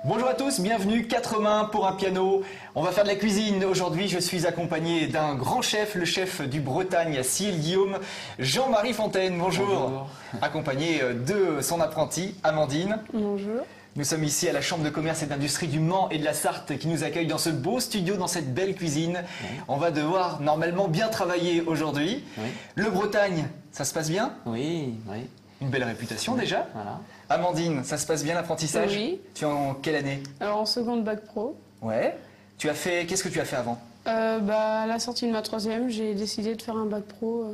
Bonjour à tous, bienvenue, 4 mains pour un piano. On va faire de la cuisine. Aujourd'hui, je suis accompagné d'un grand chef, le chef du Bretagne, Ciel Guillaume, Jean-Marie Fontaine. Bonjour. Bonjour. Accompagné de son apprenti, Amandine. Bonjour. Nous sommes ici à la Chambre de commerce et d'industrie du Mans et de la Sarthe qui nous accueille dans ce beau studio, dans cette belle cuisine. Oui. On va devoir normalement bien travailler aujourd'hui. Oui. Le Bretagne, ça se passe bien? Oui, oui. Une belle réputation déjà. Voilà. Amandine, ça se passe bien l'apprentissage? Oui. Tu es en quelle année? Alors en seconde bac pro, Ouais. Tu as fait. Qu'est-ce que tu as fait avant? à la sortie de ma troisième, j'ai décidé de faire un bac pro,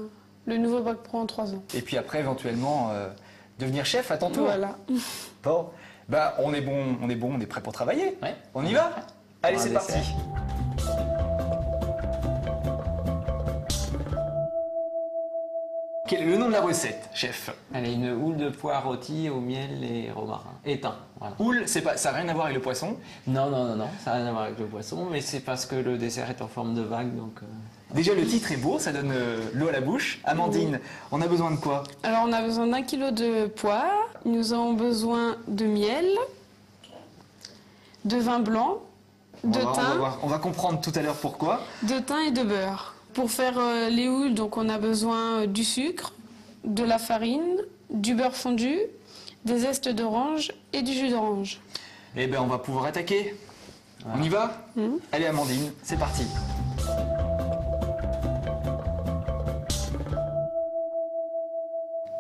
le nouveau bac pro en 3 ans. Et puis après, éventuellement, devenir chef à ton tour. Voilà. Bon, bah on est bon, on est prêt pour travailler. Ouais. On y va? Allez, Pour un c'est parti. dessert. Quel est le nom de la recette, chef? Allez, une houle de pois rôtie au miel et romarin. Éteint, voilà. Houle, c'est pas, ça n'a rien à voir avec le poisson. Non, ça n'a rien à voir avec le poisson, mais c'est parce que le dessert est en forme de vague, donc... Déjà, le titre est beau, ça donne l'eau à la bouche. Amandine, on a besoin de quoi? Alors on a besoin d'1 kilo de pois, nous avons besoin de miel, de vin blanc, de thym, On va comprendre tout à l'heure pourquoi. de thym et de beurre. Pour faire les houles, donc on a besoin du sucre, de la farine, du beurre fondu, des zestes d'orange et du jus d'orange. Eh bien, on va pouvoir attaquer. On y va? Allez, Amandine, c'est parti.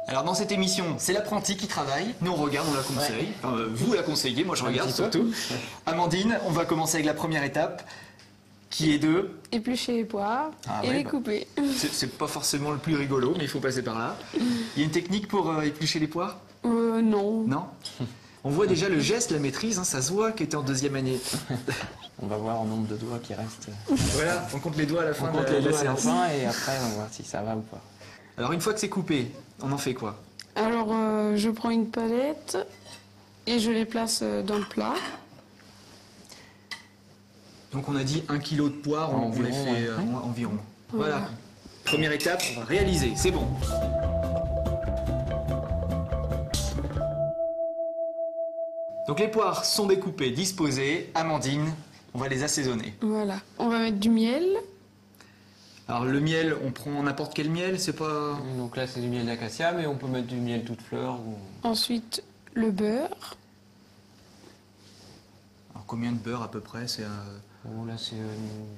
Alors dans cette émission, c'est l'apprenti qui travaille. Nous on regarde, on la conseille. Enfin, vous la conseillez, moi je regarde petit peu. surtout. Amandine, on va commencer avec la première étape, qui est de... Éplucher les pois Ah et ouais, les bah. couper. C'est pas forcément le plus rigolo, mais il faut passer par là. Il y a une technique pour éplucher les pois? Non. Non? On voit déjà le geste, la maîtrise, hein, ça se voit que tu es en 2e année. On va voir au nombre de doigts qui restent. Voilà, on compte les doigts à la fin On de compte la les doigts à la séance. fin et après on va voir si ça va ou pas. Alors une fois que c'est coupé, on en fait quoi? Alors, je prends une palette et je les place dans le plat. Donc on a dit 1 kg de poire, on les Environ, fait ouais. environ. Voilà. Première étape, on va réaliser, c'est bon. Donc les poires sont découpées, disposées. Amandine, on va les assaisonner. Voilà. On va mettre du miel, Alors le miel, on prend n'importe quel miel, c'est pas... Donc là c'est du miel d'acacia, mais on peut mettre du miel toute fleur. Ou... ensuite le beurre, Alors combien de beurre à peu près? Oh, là c'est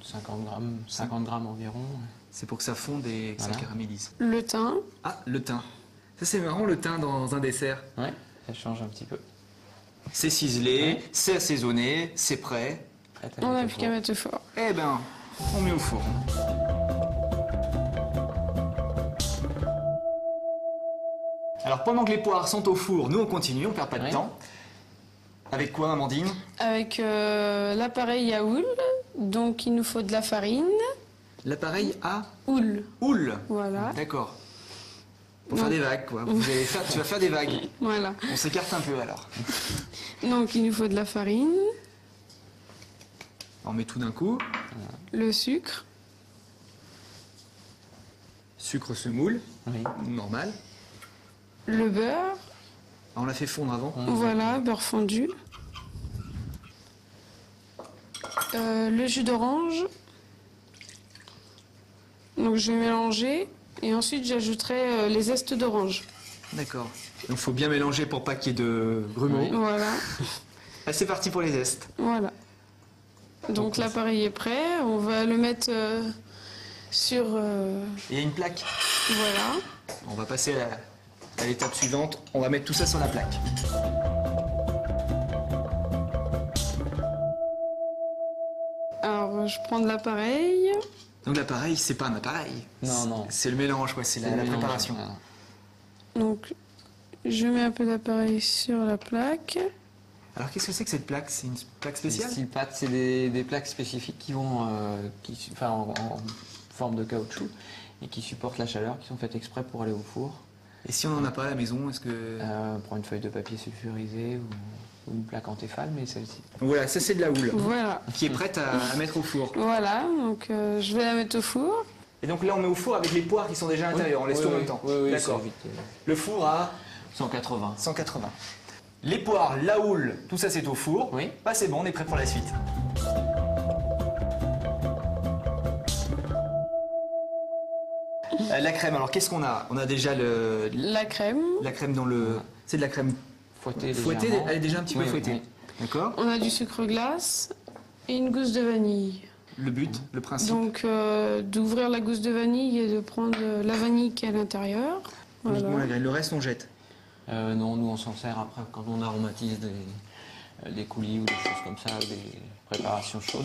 50 grammes environ. C'est pour que ça fonde et que ça Voilà. caramélise. le thym, Ah, le thym. Ça c'est marrant, le thym dans un dessert. Ouais, ça change un petit peu. C'est ciselé, Ouais. c'est assaisonné, c'est prêt. Prête à on n'a mettre plus au qu'à four. mettre au four. Eh ben, on met au four. Alors pendant que les poires sont au four, nous on continue, on perd pas de Ouais. temps. Avec quoi, Amandine? Avec l'appareil à houle, donc il nous faut de la farine, L'appareil à houle, houle. voilà, D'accord. Pour Non. faire des vagues, quoi. Tu vas faire des vagues. voilà. On s'écarte un peu alors. Donc il nous faut de la farine, On met tout d'un coup. le sucre, Sucre semoule, Oui. normal. le beurre, On l'a fait fondre avant. voilà, beurre fondu, le jus d'orange. Donc je vais mélanger et ensuite j'ajouterai les zestes d'orange. D'accord. Donc faut bien mélanger pour pas qu'il y ait de grumeaux. Voilà, Ah, c'est parti pour les zestes. voilà. Donc l'appareil est prêt, on va le mettre sur... Il y a une plaque. voilà. On va passer à l'étape suivante. On va mettre tout ça sur la plaque. Alors je prends de l'appareil. Donc l'appareil, c'est pas un appareil. Non, non. C'est le mélange, quoi. C'est C'est la le mélange, préparation. voilà. Donc je mets un peu d'appareil sur la plaque. Alors qu'est-ce que c'est que cette plaque? C'est une plaque Les spéciale? steel pâtes, c'est des plaques spécifiques qui vont, en forme de caoutchouc et qui supportent la chaleur, qui sont faites exprès pour aller au four. Et si on n'en a pas à la maison, est-ce que... On prend une feuille de papier sulfurisé ou une plaque en Tefal, mais celle-ci. Donc voilà, ça c'est de la houle Voilà. qui est prête à mettre au four. Voilà, donc je vais la mettre au four. Et donc là on met au four avec les poires qui sont déjà à l'intérieur, on laisse tout en même temps. Oui, D'accord. c'est vite. Le four à 180. 180. Les poires, la houle, tout ça c'est au four. Oui. Bah c'est bon, on est prêt pour la suite. La crème, alors qu'est-ce qu'on a? On a déjà La crème. la crème dans le... C'est de la crème Fouettée fouettée, légèrement. elle est déjà un petit peu Oui, fouettée. oui. D'accord. On a du sucre glace et une gousse de vanille. Le but, le principe. Donc d'ouvrir la gousse de vanille et de prendre la vanille qui est à l'intérieur. Uniquement Voilà. la graine, le reste on jette. Non, nous on s'en sert après quand on aromatise des coulis ou des choses comme ça, des préparations chaudes.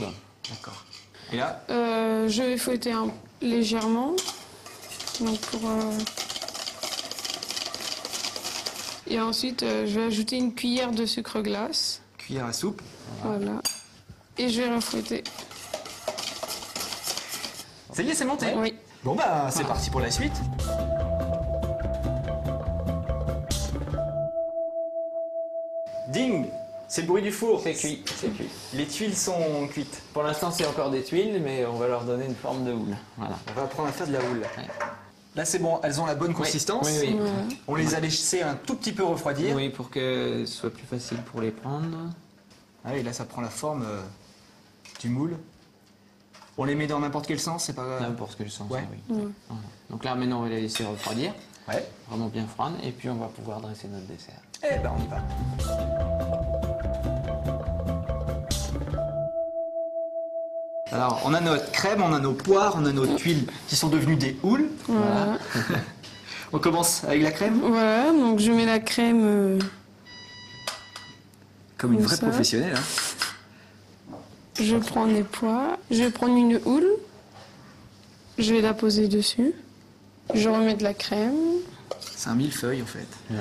D'accord. Et là, Je vais fouetter légèrement. Donc Et ensuite, je vais ajouter une cuillère de sucre glace. cuillère à soupe. Voilà. Et je vais refouetter. Ça y est, c'est monté. Oui. Bon bah c'est parti pour la suite. Ding, c'est le bruit du four. C'est cuit, c'est cuit. Les tuiles sont cuites. Pour l'instant, c'est encore des tuiles, mais on va leur donner une forme de houle. Voilà. On va apprendre à faire de la houle. Ouais. Là c'est bon, elles ont la bonne consistance. Oui, oui. Voilà. On les a laissées un tout petit peu refroidir. Oui, pour que ce soit plus facile pour les prendre. Ah oui, là ça prend la forme du moule. On les met dans n'importe quel sens, c'est pas grave. N'importe quel sens, Ouais. oui. Ouais. Voilà. Donc là, maintenant, on va les laisser refroidir, Ouais. vraiment bien froides, et puis on va pouvoir dresser notre dessert. Eh ben on y va. Alors on a notre crème, on a nos poires, on a nos tuiles qui sont devenues des houles. Voilà. On commence avec la crème. Voilà, donc je mets la crème. Comme une Comme vraie ça. professionnelle. Hein. Je prends les pois. Je vais prendre une houle. Je vais la poser dessus. Je remets de la crème. C'est un millefeuille en fait. Ouais.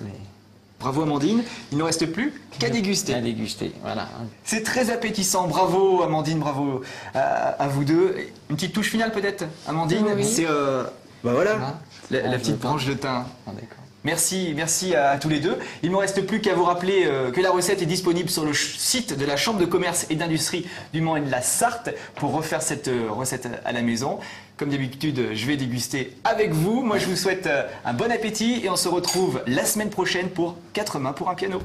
Mais Bravo Amandine, il ne reste plus qu'à déguster. à déguster, voilà. C'est très appétissant, bravo Amandine, bravo à vous deux. Une petite touche finale peut-être Amandine, Oui. c'est bah voilà, Voilà. la Branche petite de thym. branche de thym. Ah, d'accord. Merci, merci à tous les deux. Il ne me reste plus qu'à vous rappeler que la recette est disponible sur le site de la Chambre de commerce et d'industrie du Mans et de la Sarthe pour refaire cette recette à la maison. Comme d'habitude, je vais déguster avec vous. Moi, je vous souhaite un bon appétit et on se retrouve la semaine prochaine pour 4 mains pour un piano.